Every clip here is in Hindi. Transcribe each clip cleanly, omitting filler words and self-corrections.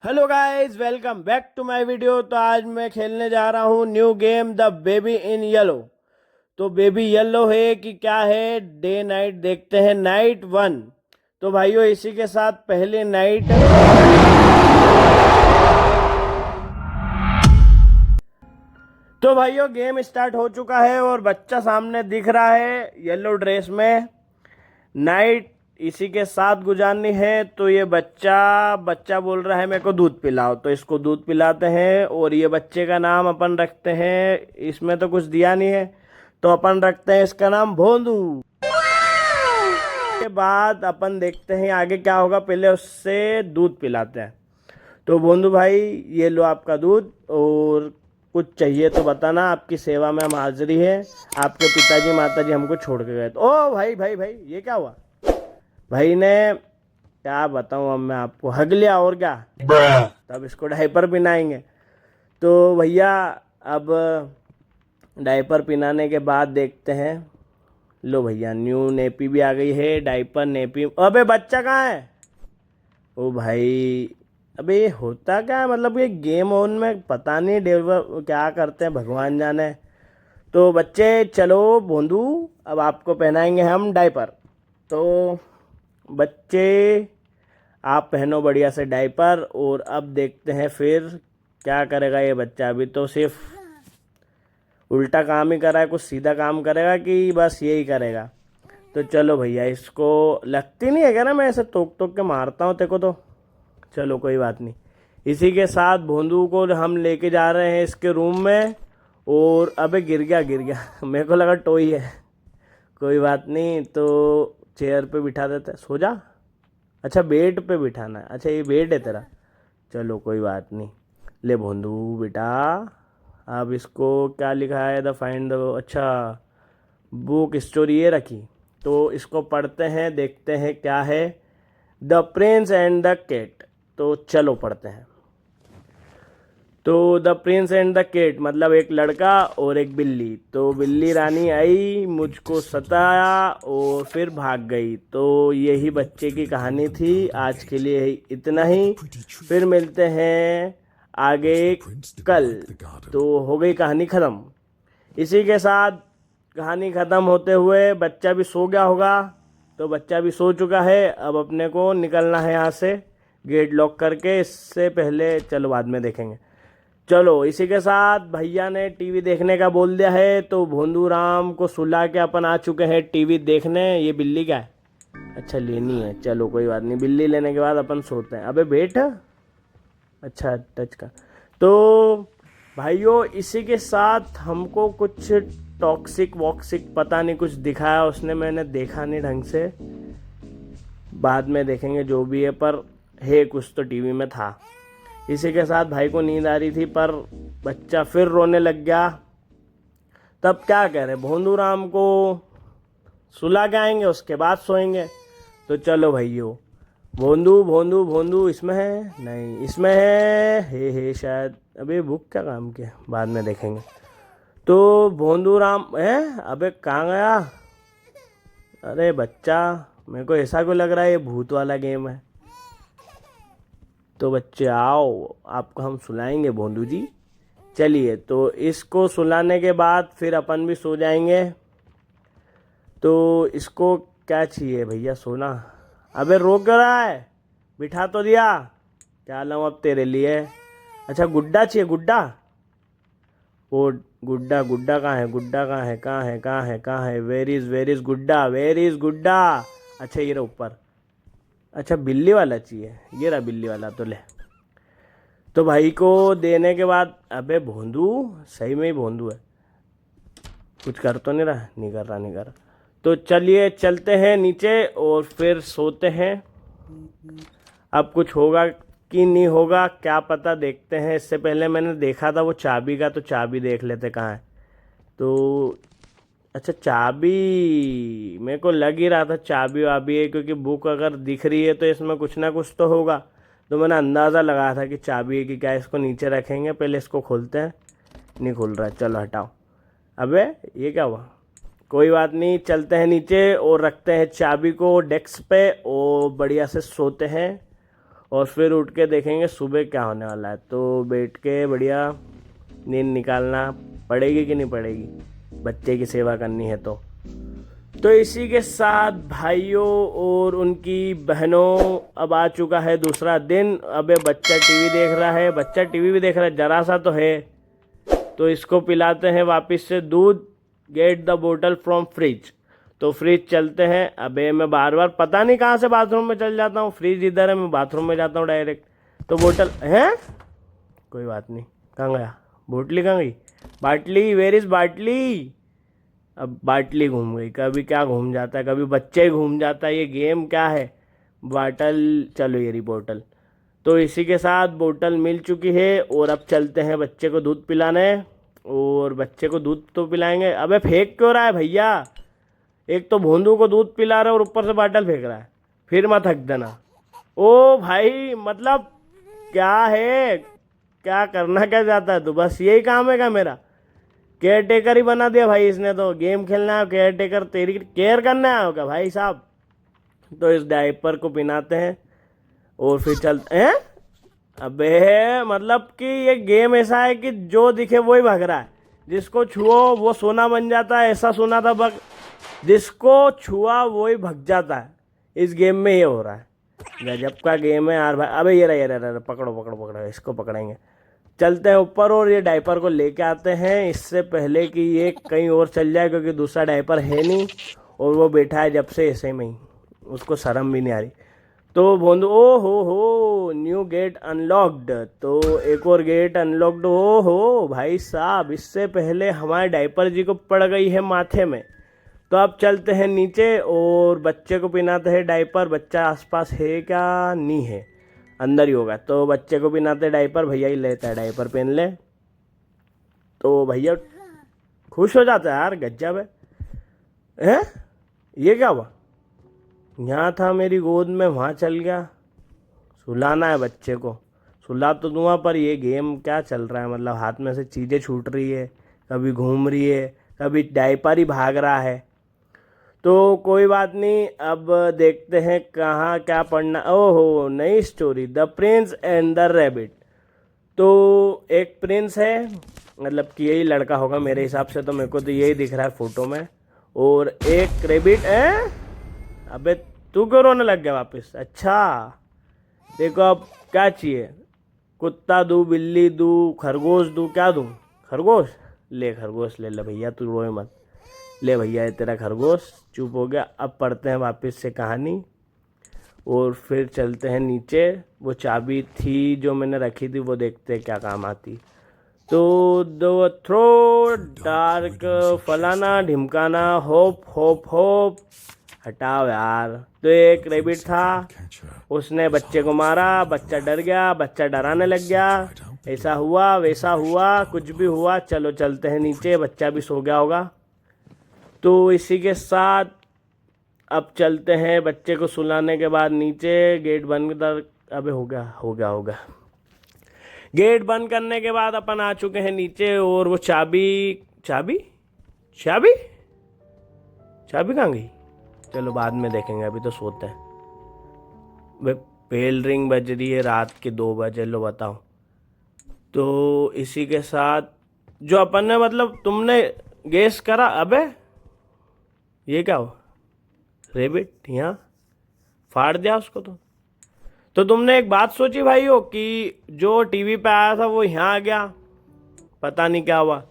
Hello guys, welcome back to my video. तो आज मैं खेलने जा रहा हूँ new game the baby in yellow. तो बेबी येलो है कि क्या है, डे नाइट देखते हैं। नाइट 1। तो भाइयों, इसी के साथ पहली नाइट। तो भाइयों, गेम स्टार्ट हो चुका है और बच्चा सामने दिख रहा है येलो ड्रेस में। नाइट इसी के साथ गुजारनी है। तो ये बच्चा बच्चा बोल रहा है मेरे को दूध पिलाओ, तो इसको दूध पिलाते हैं। और ये बच्चे का नाम अपन रखते हैं, इसमें तो कुछ दिया नहीं है, तो अपन रखते हैं इसका नाम भोंदू। के बाद अपन देखते हैं आगे क्या होगा। पहले उससे दूध पिलाते हैं। तो भोंदू भाई, ये लो आपका दूध, और कुछ चाहिए तो बताना, आपकी सेवा में हम हाजिरी है। आपके पिताजी माताजी हमको छोड़ के गए। तो ओ भाई भाई भाई, ये क्या हुआ? भाई ने, क्या बताऊं अब मैं आपको, हग लिया और क्या। तब इसको डायपर पिनाएंगे। तो भैया, अब डायपर पिनाने के बाद देखते हैं। लो भैया, न्यू नेपी भी आ गई है। डायपर नेपी, अबे बच्चा कहाँ है? ओ भाई, अबे ये होता क्या है? मतलब ये गेम ऑन में पता नहीं डेवलप क्या करते हैं, भगवान जाने। तो बच्चे चलो भोंदू, अब आपको पहनाएंगे हम डायपर। तो बच्चे, आप पहनो बढ़िया से डायपर। और अब देखते हैं फिर क्या करेगा ये बच्चा। अभी तो सिर्फ उल्टा काम ही कर रहा है, कुछ सीधा काम करेगा कि बस यही करेगा? तो चलो भैया, इसको लगती नहीं है क्या ना, मैं ऐसे टोक टोक के मारता हूँ तेको तो। चलो कोई बात नहीं। इसी के साथ भोंदू को हम लेके जा रहे हैं इसके रूम में। और अबे गिर गया गिर गया मेरे को लगा टॉय है। कोई बात नहीं, तो चेयर पे बिठा देते हैं। सो जा। अच्छा, बेड पे बिठाना है। अच्छा, ये बेड है तेरा। चलो कोई बात नहीं। ले भोंदू बेटा, अब इसको क्या लिखा है, द फाइंड द, अच्छा, बुक स्टोरी ये रखी। तो इसको पढ़ते हैं, देखते हैं क्या है। The prince and the cat. तो चलो पढ़ते हैं। तो the prince and the cat मतलब एक लड़का और एक बिल्ली। तो बिल्ली रानी आई, मुझको सताया और फिर भाग गई। तो यही बच्चे की कहानी थी। आज के लिए इतना ही, फिर मिलते हैं आगे कल। तो हो गई कहानी ख़त्म। इसी के साथ कहानी ख़त्म होते हुए बच्चा भी सो गया होगा। तो बच्चा भी सो चुका है। अब अपने को निकलना है यहाँ से, गेट लॉक करके। इससे पहले चलो बाद में देखेंगे। चलो, इसी के साथ भैया ने टीवी देखने का बोल दिया है। तो भोंदू राम को सुला के अपन आ चुके हैं टीवी देखने। ये बिल्ली क्या है? अच्छा, लेनी है। चलो कोई बात नहीं, बिल्ली लेने के बाद अपन सोते हैं। अबे बैठ। अच्छा, टच का। तो भाइयों, इसी के साथ हमको कुछ टॉक्सिक वॉक्सिक पता नहीं कुछ दिखाया उसने, मैंने देखा नहीं ढंग से। बाद में देखेंगे जो भी है, पर है कुछ तो टीवी में था। इसी के साथ भाई को नींद आ रही थी, पर बच्चा फिर रोने लग गया। तब क्या कह रहे, भोंदू राम को सुला के आएंगे, उसके बाद सोएंगे। तो चलो भाइयों, भोंदू भोंदू भोंदू इसमें है? नहीं, इसमें है शायद। अबे बुक क्या काम के, बाद में देखेंगे। तो भोंदू राम है, अबे कहाँ गया? अरे बच्चा, मेरे को ऐसा क्यों लग रहा है ये भूत वाला गेम है। तो बच्चे आओ, आपको हम सुलाएंगे भोंदू जी। चलिए, तो इसको सुलाने के बाद फिर अपन भी सो जाएंगे। तो इसको क्या चाहिए भैया? सोना? अबे रो क्यों रहा है? बिठा तो दिया। क्या लाऊं अब तेरे लिए? अच्छा, गुड्डा चाहिए, गुड्डा। वो गुड्डा, गुड्डा कहाँ है? गुड्डा कहाँ है? कहाँ है? कहाँ है? कहाँ है? वेर इज गुड्डा? वेर इज गुड्डा? अच्छा, ये रहा ऊपर। अच्छा, बिल्ली वाला चाहिए। ये रहा बिल्ली वाला, तो ले। तो भाई को देने के बाद, अबे भोंदू, सही में ही भोंदू है। कुछ कर तो नहीं रहा? नहीं कर रहा, नहीं कर रहा। तो चलिए चलते हैं नीचे और फिर सोते हैं। अब कुछ होगा कि नहीं होगा क्या पता, देखते हैं। इससे पहले मैंने देखा था वो चाबी का, तो चाबी देख लेते कहाँ है। तो अच्छा, चाबी मेरे को लग ही रहा था चाबी वाबी है, क्योंकि बुक अगर दिख रही है तो इसमें कुछ ना कुछ तो होगा। तो मैंने अंदाज़ा लगाया था कि चाबी है कि क्या। इसको नीचे रखेंगे, पहले इसको खोलते हैं। नहीं खुल रहा है, चलो हटाओ। अबे ये क्या हुआ? कोई बात नहीं, चलते हैं नीचे और रखते हैं चाबी को डेस्क पे और बढ़िया से सोते हैं। और फिर उठ के देखेंगे सुबह क्या होने वाला है। तो बैठ के बढ़िया नींद निकालना पड़ेगी कि नहीं पड़ेगी, बच्चे की सेवा करनी है तो इसी के साथ भाइयों और उनकी बहनों, अब आ चुका है दूसरा दिन। अबे बच्चा टीवी देख रहा है, बच्चा टीवी भी देख रहा है, जरा सा तो है। तो इसको पिलाते हैं वापस से दूध। गेट द बोतल फ्रॉम फ्रिज। तो फ्रिज चलते हैं। अबे मैं बार बार पता नहीं कहाँ से बाथरूम में चल जाता हूँ, फ्रिज इधर है, मैं बाथरूम में जाता हूँ डायरेक्ट। तो बोतल है, कोई बात नहीं। कहाँ गया बोतली, कहाँ गई बाटली, वेर इज बाटली। अब बाटली घूम गई, कभी क्या घूम जाता है, कभी बच्चे घूम जाता है, ये गेम क्या है। बाटल, चलो ये रही बोतल। तो इसी के साथ बोतल मिल चुकी है और अब चलते हैं बच्चे को दूध पिलाने। और बच्चे को दूध तो पिलाएंगे। अबे फेंक क्यों रहा है भैया, एक तो भोंदू को दूध पिला रहा है और ऊपर से बाटल फेंक रहा है, फिर मत थक देना। ओ भाई मतलब क्या है, क्या करना क्या चाहता है तू, बस यही काम है क्या मेरा। केयर टेकर ही बना दिया भाई इसने, तो गेम खेलना है केयर टेकर, तेरी केयर करना है होगा भाई साहब। तो इस डायपर को पिनाते हैं और फिर चलते हैं। अबे मतलब कि ये गेम ऐसा है कि जो दिखे वो ही भाग रहा है, जिसको छुओ वो सोना बन जाता है, ऐसा सुना था बग। जिसको छुआ वो ही भग जाता है, इस गेम में ये हो रहा है। गजब का गेम है यार भाई। अबे ये रहा, ये रहा, पकड़ो पकड़ो पकड़ो, इसको पकड़ेंगे। चलते हैं ऊपर और ये डायपर को लेके आते हैं, इससे पहले कि ये कहीं और चल जाए, क्योंकि दूसरा डायपर है नहीं और वो बैठा है जब से ऐसे में ही, उसको शर्म भी नहीं आ रही। तो बोंदू, ओ हो न्यू गेट अनलॉक्ड। तो एक और गेट अनलॉक्ड। ओ हो भाई साहब, इससे पहले हमारे डायपर जी को पड़ गई है माथे में। तो अब चलते हैं नीचे और बच्चे को पिनाते हैं डायपर। बच्चा आसपास है क्या, नहीं है, अंदर ही होगा। तो बच्चे को पिनाते डायपर, भैया ही लेता है डायपर, पहन ले। तो भैया खुश हो जाता है यार, गज्जब है। ये क्या हुआ, यहाँ था मेरी गोद में, वहाँ चल गया। सुलाना है बच्चे को, सुला तो दूंगा, पर ये गेम क्या चल रहा है, मतलब हाथ में से चीज़ें छूट रही है, कभी घूम रही है, कभी डायपर ही भाग रहा है। तो कोई बात नहीं, अब देखते हैं कहाँ क्या पढ़ना। ओहो, नई story, the prince and the rabbit. तो एक प्रिंस है, मतलब कि यही लड़का होगा मेरे हिसाब से, तो मेरे को तो यही दिख रहा है फोटो में। और एक रैबिट है। अबे तू क्यों रोने लग गया वापस। अच्छा देखो अब क्या चाहिए, कुत्ता दूँ, बिल्ली दूँ, खरगोश दूँ, क्या दूँ। खरगोश ले, खरगोश ले ले भैया, तू रोए मत। ले भैया ये तेरा खरगोश, चुप हो गया। अब पढ़ते हैं वापस से कहानी और फिर चलते हैं नीचे। वो चाबी थी जो मैंने रखी थी, वो देखते हैं क्या काम आती। तो दो थ्रो डार्क फलाना ढिमकाना, होप होप होप, हटाओ यार। तो एक रैबिट था, उसने बच्चे को मारा, बच्चा डर गया, बच्चा डराने लग गया, ऐसा हुआ वैसा हुआ, कुछ भी हुआ। चलो चलते हैं नीचे, बच्चा भी सो गया होगा। तो इसी के साथ अब चलते हैं बच्चे को सुलाने के बाद नीचे। गेट बंद कर, अबे हो गया हो गया हो गया। गेट बंद करने के बाद अपन आ चुके हैं नीचे और वो चाबी चाबी चाबी चाबी कहाँ गई, चलो बाद में देखेंगे, अभी तो सोते हैं। वे बेल रिंग बज रही है, रात के 2 बजे, लो बताओ। तो इसी के साथ जो अपन ने, मतलब तुमने गेस करा। अबे ये क्या हो, रेबिट यहाँ फाड़ दिया उसको। तो तुमने एक बात सोची भाइयों कि जो टीवी पे आया था वो यहाँ आ गया, पता नहीं क्या हुआ,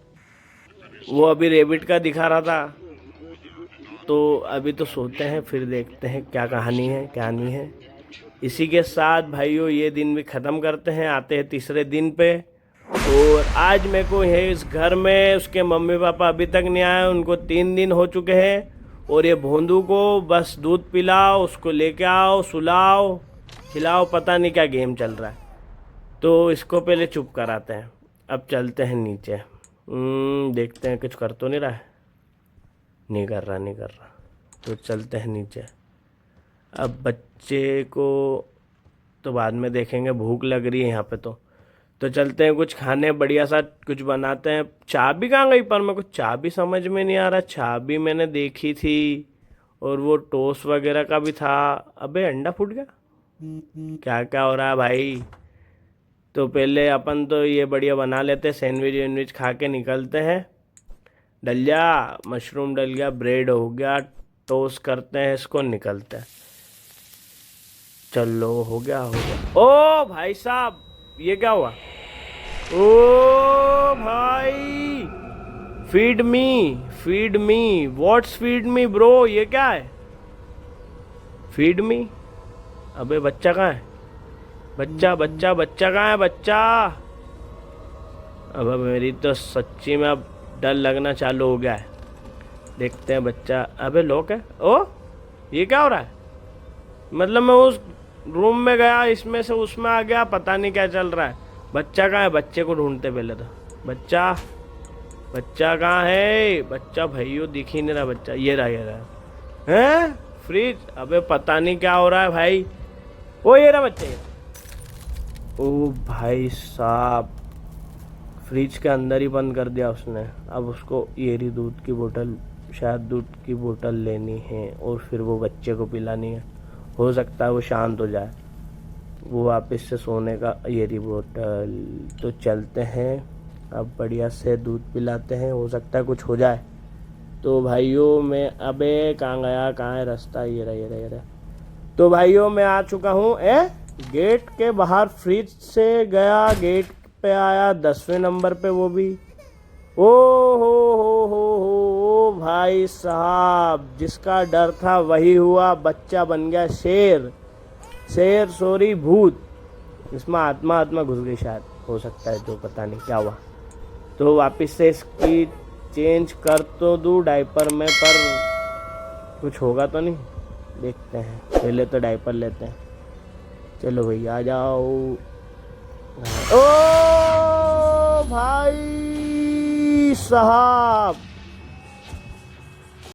वो अभी रेबिट का दिखा रहा था। तो अभी तो सोते हैं, फिर देखते हैं क्या कहानी है क्या नहीं है। इसी के साथ भाइयों ये दिन भी ख़त्म करते हैं, आते हैं तीसरे दिन पे। और आज मेरे को है इस घर में, उसके मम्मी पापा अभी तक नहीं आए, उनको 3 दिन हो चुके हैं। और ये भोंदू को बस दूध पिलाओ, उसको लेके आओ, सुलाओ, खिलाओ, पता नहीं क्या गेम चल रहा है। तो इसको पहले चुप कराते हैं। अब चलते हैं नीचे, देखते हैं कुछ कर तो नहीं रहा है। नहीं कर रहा। तो चलते हैं नीचे। अब बच्चे को तो बाद में देखेंगे, भूख लग रही है यहाँ पे। तो चलते हैं कुछ खाने, बढ़िया सा कुछ बनाते हैं। चाबी कहाँ गई, पर मेरे को चाबी समझ में नहीं आ रहा। चाबी मैंने देखी थी और वो टोस्ट वगैरह का भी था। अबे अंडा फूट गया, क्या क्या हो रहा है भाई? तो पहले अपन तो ये बढ़िया बना लेते, सैंडविच वैंडविच खा के निकलते हैं। डल गया, मशरूम डल गया, ब्रेड हो गया, टोस्ट करते हैं इसको, निकलते हैं। चलो हो गया हो गया। ओ भाई साहब, ये क्या हुआ? ओ भाई, feed me, what's feed me bro? ये क्या है? Feed me? अबे बच्चा कहाँ है? बच्चा कहाँ है बच्चा? अब मेरी तो सच्ची में अब डर लगना चालू हो गया है। देखते हैं बच्चा। अबे लोग है। ओ ये क्या हो रहा है? मतलब मैं उस रूम में गया, इसमें से उसमें आ गया, पता नहीं क्या चल रहा है। बच्चा कहाँ है? बच्चे को ढूंढते पहले तो। बच्चा कहाँ है? बच्चा भाइयों दिख ही नहीं रहा बच्चा। ये रहा है फ्रिज। अबे पता नहीं क्या हो रहा है भाई। ओ ये रहा बच्चे। ओ भाई साहब, फ्रिज के अंदर ही बंद कर दिया उसने। अब उसको ये रही दूध की बोतल, शायद दूध की बोतल लेनी है और फिर वो बच्चे को पिलानी है। हो सकता है वो शांत हो जाए, वो वापस से सोने का। ये रही बोतल। तो चलते हैं, अब बढ़िया से दूध पिलाते हैं, हो सकता है कुछ हो जाए। तो भाइयों मैं, अबे कहाँ गया, कहाँ है रास्ता? ये रहा। तो भाइयों मैं आ चुका हूँ। गेट के बाहर फ्रिज से गया, गेट पे आया 10वें नंबर पे, वो भी। ओ हो भाई साहब, जिसका डर था वही हुआ। बच्चा बन गया शेर सॉरी भूत। इसमें आत्मा घुस गई शायद, हो सकता है, जो पता नहीं क्या हुआ। तो वापस से इसकी चेंज कर तो दूँ डायपर में, पर कुछ होगा तो नहीं। देखते हैं, पहले तो डायपर लेते हैं। चलो भैया आ जाओ। ओ भाई साहब,